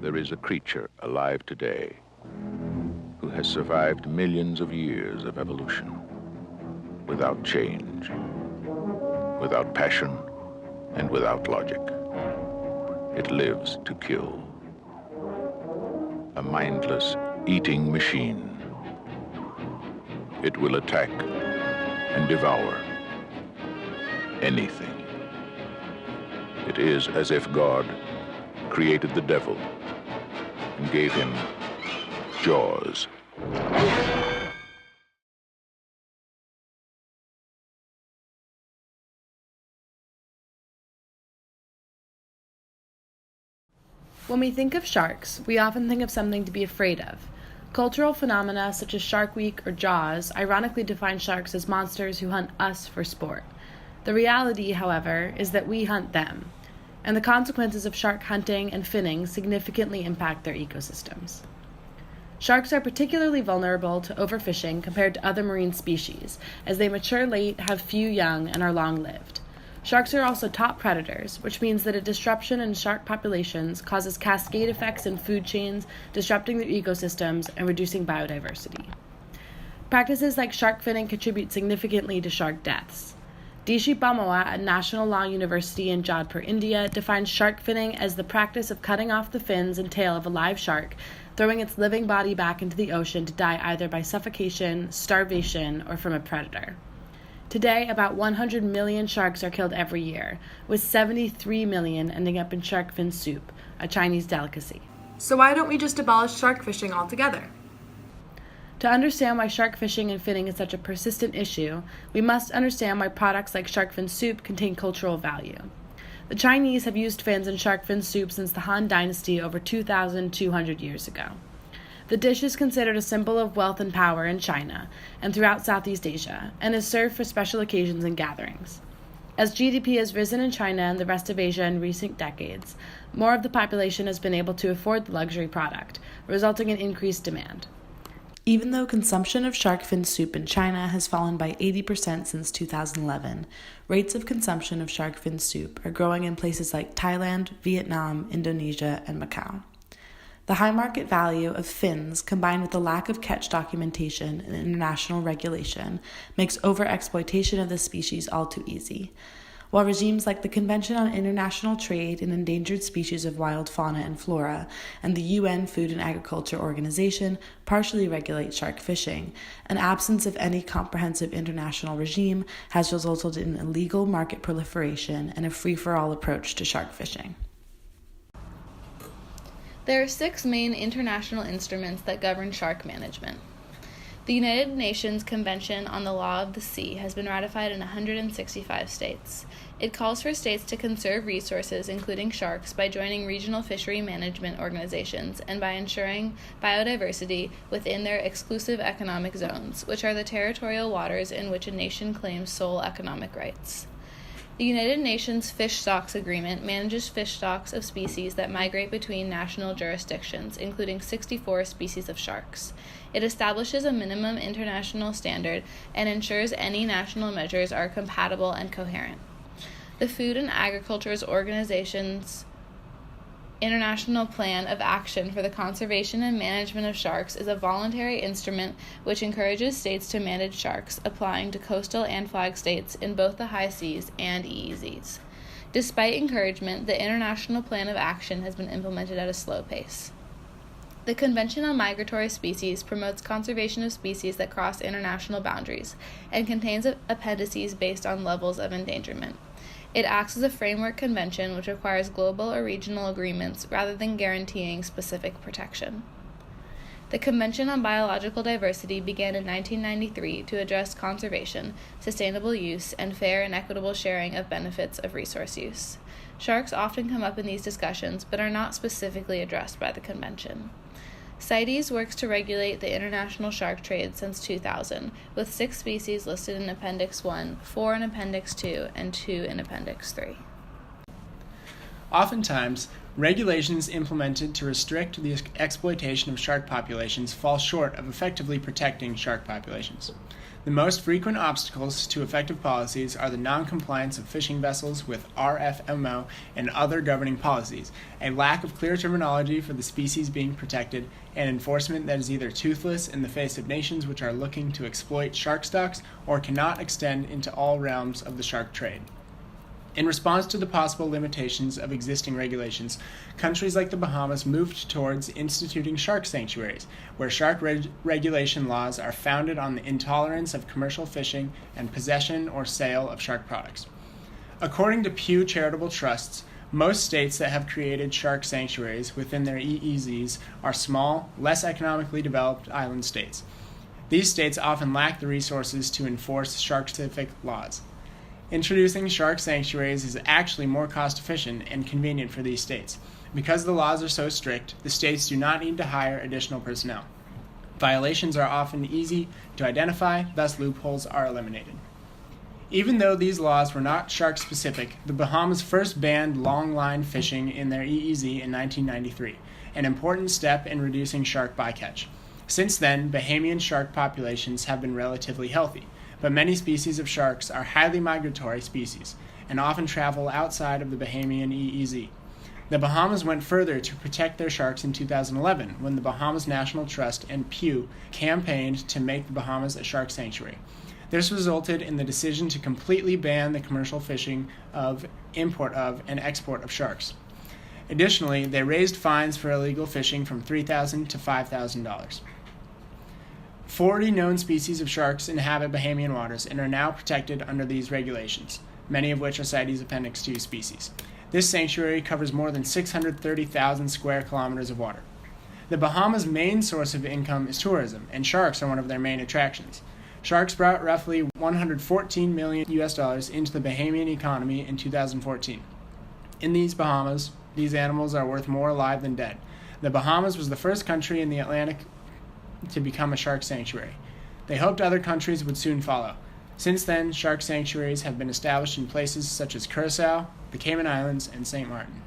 there is a creature alive today who has survived millions of years of evolution without change, without passion, and without logic. It lives to kill. A mindless eating machine. It will attack and devour anything. It is as if God created the devil and gave him jaws. When we think of sharks, we often think of something to be afraid of. Cultural phenomena such as Shark Week or Jaws ironically define sharks as monsters who hunt us for sport. The reality, however, is that we hunt them, and the consequences of shark hunting and finning significantly impact their ecosystems. Sharks are particularly vulnerable to overfishing compared to other marine species, as they mature late, have few young, and are long-lived. Sharks are also top predators, which means that a disruption in shark populations causes cascade effects in food chains, disrupting their ecosystems and reducing biodiversity. Practices like shark finning contribute significantly to shark deaths. Dishi Bamawa at National Law University in Jodhpur, India, defines shark finning as the practice of cutting off the fins and tail of a live shark, throwing its living body back into the ocean to die either by suffocation, starvation, or from a predator. Today, about 100 million sharks are killed every year, with 73 million ending up in shark fin soup, a Chinese delicacy. So why don't we just abolish shark fishing altogether? To understand why shark fishing and finning is such a persistent issue, we must understand why products like shark fin soup contain cultural value. The Chinese have used fins in shark fin soup since the Han Dynasty over 2,200 years ago. The dish is considered a symbol of wealth and power in China and throughout Southeast Asia, and is served for special occasions and gatherings. As GDP has risen in China and the rest of Asia in recent decades, more of the population has been able to afford the luxury product, resulting in increased demand. Even though consumption of shark fin soup in China has fallen by 80% since 2011, rates of consumption of shark fin soup are growing in places like Thailand, Vietnam, Indonesia, and Macau. The high market value of fins, combined with the lack of catch documentation and international regulation, makes overexploitation of the species all too easy. While regimes like the Convention on International Trade in Endangered Species of Wild Fauna and Flora and the UN Food and Agriculture Organization partially regulate shark fishing, an absence of any comprehensive international regime has resulted in illegal market proliferation and a free-for-all approach to shark fishing. There are 6 main international instruments that govern shark management. The United Nations Convention on the Law of the Sea has been ratified in 165 states. It calls for states to conserve resources, including sharks, by joining regional fishery management organizations and by ensuring biodiversity within their exclusive economic zones, which are the territorial waters in which a nation claims sole economic rights. The United Nations Fish Stocks Agreement manages fish stocks of species that migrate between national jurisdictions, including 64 species of sharks. It establishes a minimum international standard and ensures any national measures are compatible and coherent. The Food and Agriculture Organization's International Plan of Action for the Conservation and Management of Sharks is a voluntary instrument which encourages states to manage sharks, applying to coastal and flag states in both the high seas and EEZs. Despite encouragement, the International Plan of Action has been implemented at a slow pace. The Convention on Migratory Species promotes conservation of species that cross international boundaries and contains appendices based on levels of endangerment. It acts as a framework convention which requires global or regional agreements rather than guaranteeing specific protection. The Convention on Biological Diversity began in 1993 to address conservation, sustainable use, and fair and equitable sharing of benefits of resource use. Sharks often come up in these discussions but are not specifically addressed by the Convention. CITES works to regulate the international shark trade since 2000, with 6 species listed in Appendix 1, 4 in Appendix 2, and 2 in Appendix 3. Oftentimes, regulations implemented to restrict the exploitation of shark populations fall short of effectively protecting shark populations. The most frequent obstacles to effective policies are the non-compliance of fishing vessels with RFMO and other governing policies, a lack of clear terminology for the species being protected, and enforcement that is either toothless in the face of nations which are looking to exploit shark stocks or cannot extend into all realms of the shark trade. In response to the possible limitations of existing regulations, countries like the Bahamas moved towards instituting shark sanctuaries, where shark regulation laws are founded on the intolerance of commercial fishing and possession or sale of shark products. According to Pew Charitable Trusts, most states that have created shark sanctuaries within their EEZs are small, less economically developed island states. These states often lack the resources to enforce shark-specific laws. Introducing shark sanctuaries is actually more cost-efficient and convenient for these states. Because the laws are so strict, the states do not need to hire additional personnel. Violations are often easy to identify, thus loopholes are eliminated. Even though these laws were not shark-specific, the Bahamas first banned longline fishing in their EEZ in 1993, an important step in reducing shark bycatch. Since then, Bahamian shark populations have been relatively healthy, but many species of sharks are highly migratory species and often travel outside of the Bahamian EEZ. The Bahamas went further to protect their sharks in 2011 when the Bahamas National Trust and Pew campaigned to make the Bahamas a shark sanctuary. This resulted in the decision to completely ban the commercial fishing of, import of, and export of sharks. Additionally, they raised fines for illegal fishing from $3,000 to $5,000. 40 known species of sharks inhabit Bahamian waters and are now protected under these regulations, many of which are CITES Appendix II species. This sanctuary covers more than 630,000 square kilometers of water. The Bahamas' main source of income is tourism, and sharks are one of their main attractions. Sharks brought roughly $114 million into the Bahamian economy in 2014. In these Bahamas, these animals are worth more alive than dead. The Bahamas was the first country in the Atlantic to become a shark sanctuary. They hoped other countries would soon follow. Since then, shark sanctuaries have been established in places such as Curacao, the Cayman Islands, and St. Martin.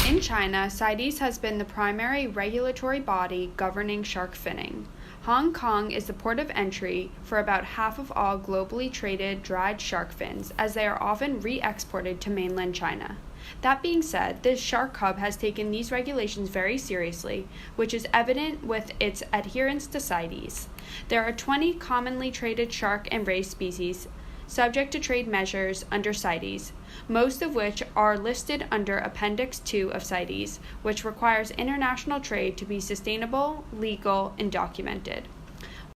In China, CITES has been the primary regulatory body governing shark finning. Hong Kong is the port of entry for about half of all globally traded dried shark fins, as they are often re-exported to mainland China. That being said, this shark hub has taken these regulations very seriously, which is evident with its adherence to CITES. There are 20 commonly traded shark and ray species subject to trade measures under CITES, most of which are listed under Appendix 2 of CITES, which requires international trade to be sustainable, legal, and documented.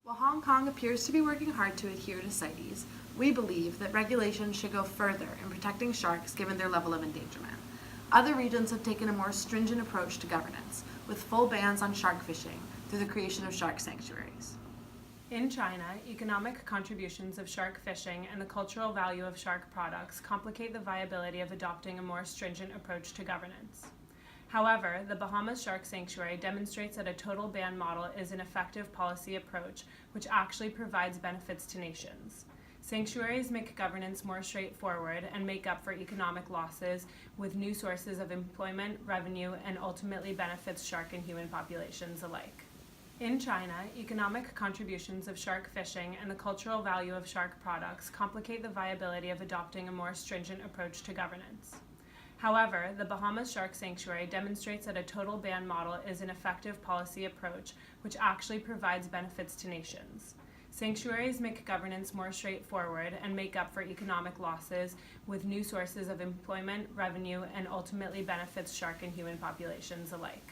While Hong Kong appears to be working hard to adhere to CITES, we believe that regulations should go further in protecting sharks given their level of endangerment. Other regions have taken a more stringent approach to governance, with full bans on shark fishing through the creation of shark sanctuaries. In China, economic contributions of shark fishing and the cultural value of shark products complicate the viability of adopting a more stringent approach to governance. However, the Bahamas Shark Sanctuary demonstrates that a total ban model is an effective policy approach which actually provides benefits to nations. Sanctuaries make governance more straightforward and make up for economic losses with new sources of employment, revenue, and ultimately benefits shark and human populations alike. In China, economic contributions of shark fishing and the cultural value of shark products complicate the viability of adopting a more stringent approach to governance. However, the Bahamas Shark Sanctuary demonstrates that a total ban model is an effective policy approach which actually provides benefits to nations. Sanctuaries make governance more straightforward and make up for economic losses with new sources of employment, revenue, and ultimately benefits shark and human populations alike.